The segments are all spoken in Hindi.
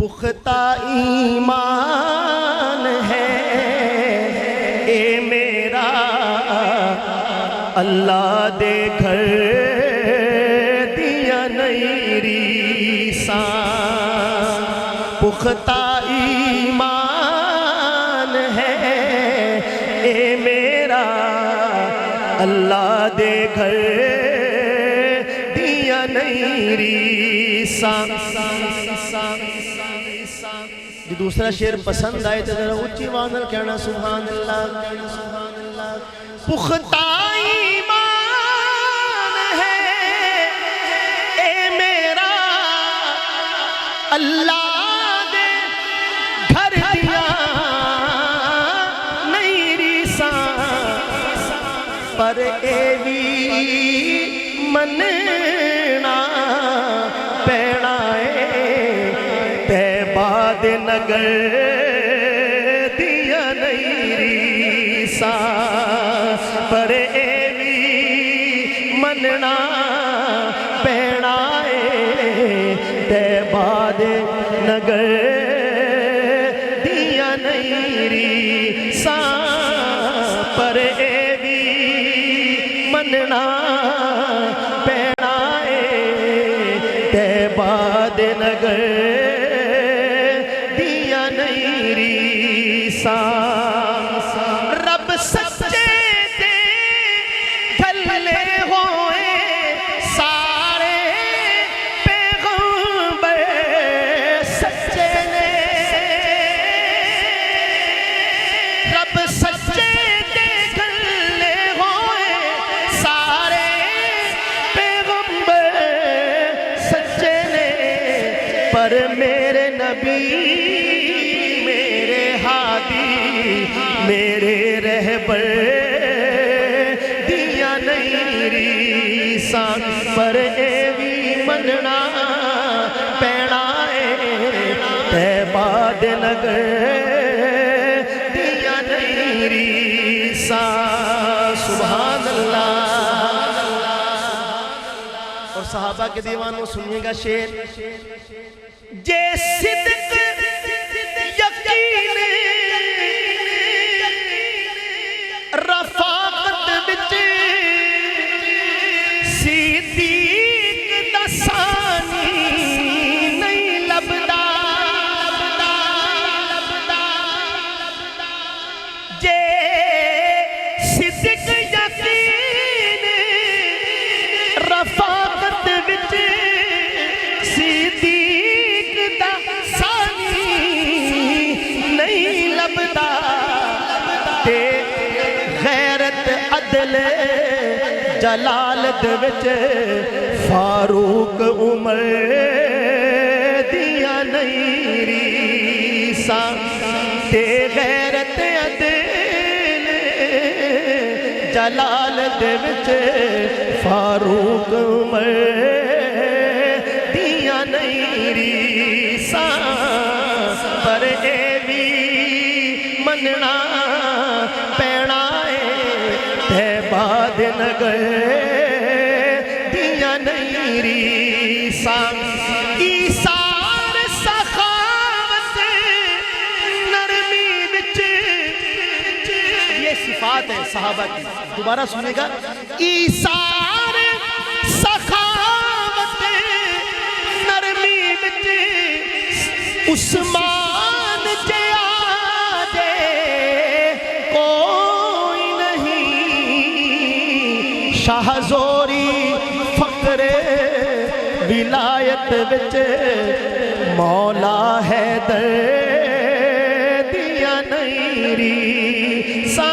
पुख्ता ईमान है ए मेरा, अल्लाह दे घर दिया नहीं रीसा। पुख्ता ईमान है ए मेरा, अल्लाह दे घर दिया नहीं रीसा। जो दूसरा शेर पसंद आए तो जरा ऊंची आवाज में कहना सुभान अल्लाह। पुख्ता ईमान है ए मेरा, अल्लाह दे घर दिया नहीं रीसा। पर एवी मनना पैना नगर दिया नहीं रीसा। पर एवी मनना पैना बाद नगर दिया नहीं रीसा। पर एवी मनना पैना बाद नगर रब सच्चे दे गले होए सारे पैगंबर सच्चे ने। रब सच्चे दे गले होए सारे पैगंबर सच्चे ने। पर मेरे नबी मेरे रहबर दिया नहीं रीसा। पर एवी मनना पैना बाद नगर दिया नहीं रीसा। सुभान अल्लाह। और सहाबा के दीवानों सुनिएगा शेर। जे सिद्क यकीन रफाकत विच सिद्दीक दसानी नहीं लभदा। जे सिद्दीक यकीन रफाकत विच सिद्दीक दसानी नहीं लभदा। गैरत अदल जलालत विच फारूक उमर दिया नहीं रीसा। ते गैरत अदल जलालत विच फारूक उमर दिया नहीं रीसा। पर एवी मनना पैना बाद नगर दिया नहीं रीसा। ईसार सखावत नरमी विच, ये सिफात है सहाबा की। दोबारा सुनेगा। ईसार सखावत नरमी विच उस्मान जे आजे कोई नहीं। शाहज़ोरी फक्रे विलायत विच मौला हैदर दिया नहीं रीसा।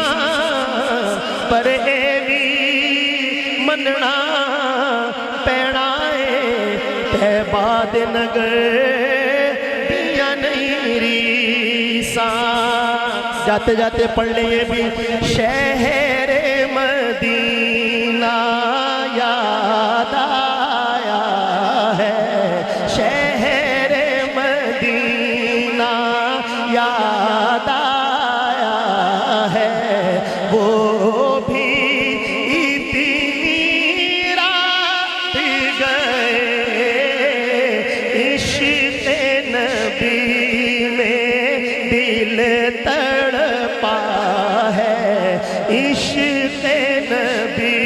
पर एवी मनना पैना बाद नगर दिया नहीं रीसा। जाते जाते पढ़ लिए भी। शहर मदीना याद आया है, शहर मदीना याद आया है। वो भी इतनी रात गए इश्क़ नबी दिल तड़पा है, इश्क़ नबी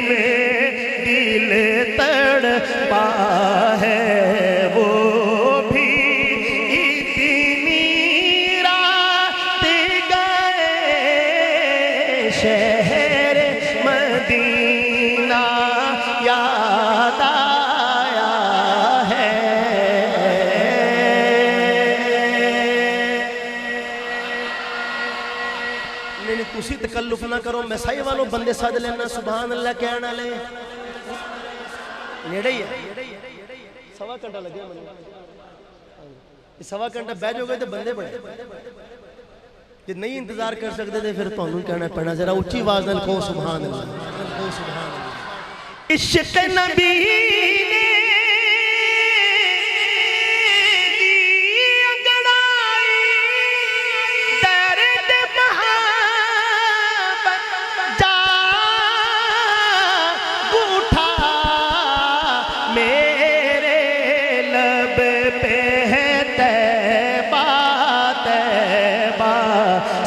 में दिल तड़पा है। वो भी इतनी रात गए शहर मदीना याद आया है। नहीं तुसी तकल्लुफ ना करो, मैसाई वालों बंदे सद लेना, सुभान अल्लाह कहना ले नेड़े ही है, सवा घंटा लगे मैंने, सवा घंटा बह जाओगे तो बंदे बड़े, जे नहीं इंतजार कर सकते तो फिर तुहानू कहना पैना, जरा उच्ची आवाज नाल कहो सुभान अल्लाह। इश्क़ नबी ने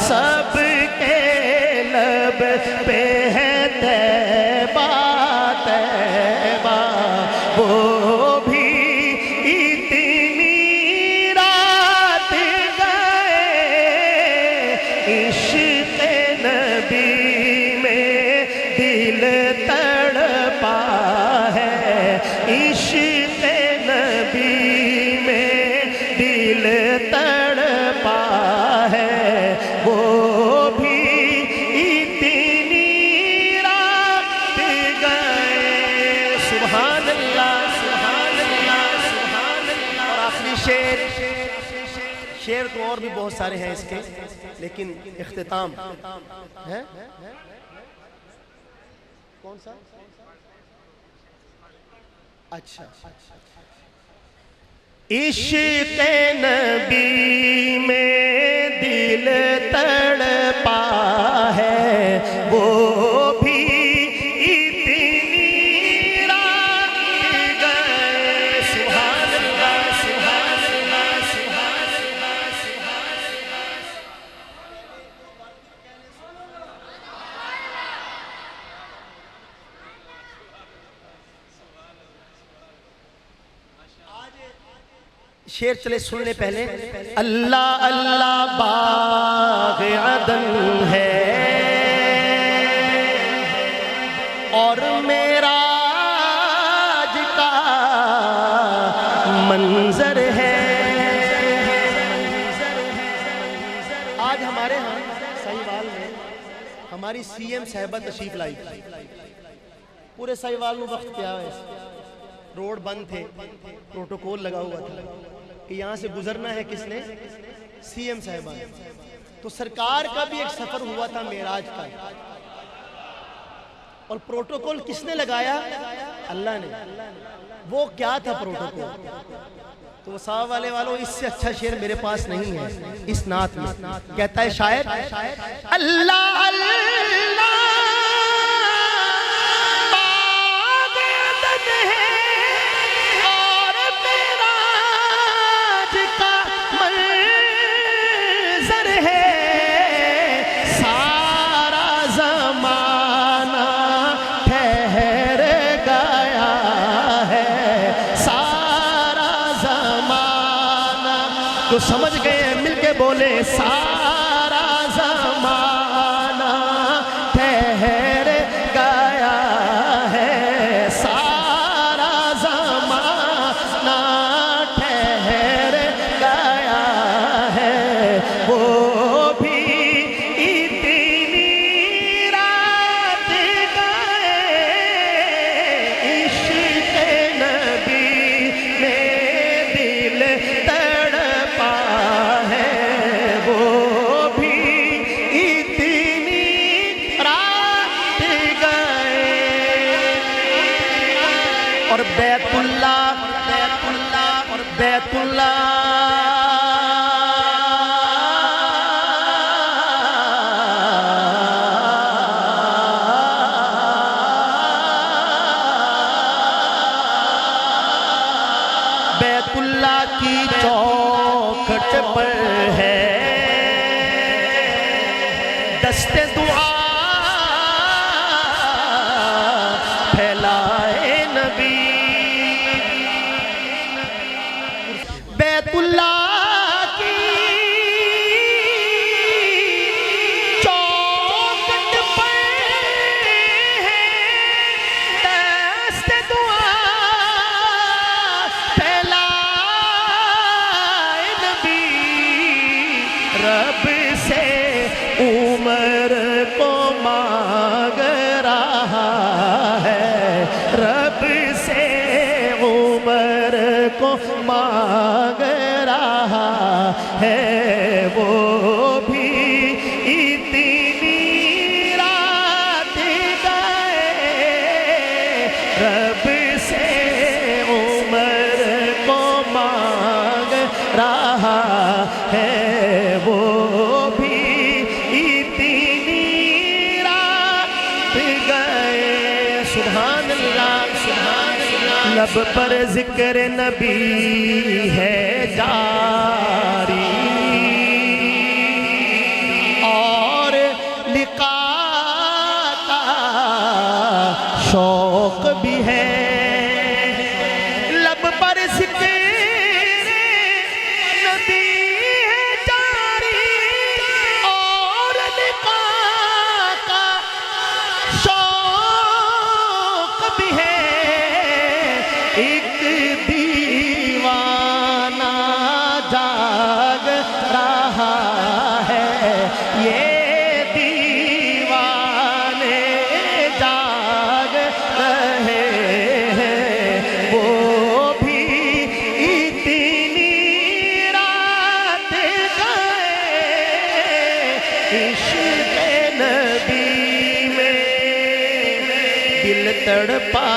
सबके लब पे है तैबा तैबा, वो भी इतनी रात गए इश्क़ नबी में दिल तड़पा है, इश्क़ नबी में दिल तड़पा है। वो भी इतनी रात गए, सुभान अल्लाह सुभान अल्लाह सुभान अल्लाह। और आखिरी शेर तो और भी बहुत सारे हैं इसके, लेकिन इख्तिताम है कौन सा? अच्छा, इश्क़ नबी में दिल तड़पा है, वो भी इतनी रात गए, सुभान अल्लाह सुभान अल्लाह सुभान अल्लाह सुभान अल्लाह। शेर चले सुनने पहले, अल्लाह अल्लाह बाग़ अदन है और मेराज का मंजर है। आज हमारे यहाँ साहिवाल में हमारी सीएम साहिबा तशरीफ लाई, पूरे साहिवाल में वक्त क्या है, रोड बंद थे, प्रोटोकॉल लगा हुआ था कि यहाँ से गुजरना है किसने, सीएम साहिबा। तो सरकार का भी एक सफर हुआ था मेराज का, और प्रोटोकॉल किसने लगाया? अल्लाह ने। वो क्या था प्रोटोकॉल? तो साहब वाले वालों, इससे अच्छा शेर मेरे पास नहीं है इस नात में। कहता है शायर, अल्लाह अल्लाह तो समझ गए, मिलके बोले, सारा ज़माना ठहर गया है, सारा ज़माना ठहर गया है। वो भी इतनी रात गए इश्क़ नबी में दिल तड़पा है, वो भी इतनी रात गए। और बैतुल्लाह बैतुल्लाह और बैतुल्लाह बैतुल्लाह की चौखट पर है दस्ते दुआ फैलाए नबी। बैतुल्लाह की चौखट पर है दस्ते दुआ फैलाए नबी। रब से उम्र को मांग रहा है, रब से उम्र को मांग रहा है। वो भी इतनी रात गए, रब से उम्र को मांग रहा है। वो भी इतनी रात गए। सुभान अल्लाह, सुभान अल्लाह। लब पर जिक्र नबी है जारी और लिका का शौक भी है। लब पर जिक्र नबी है जारी और लिका का शौक भी है। एक दीवाना जाग रहा है, ये दीवाने जाग रहे हैं। वो भी इतनी रात गए इश्क़ नबी में दिल तड़पा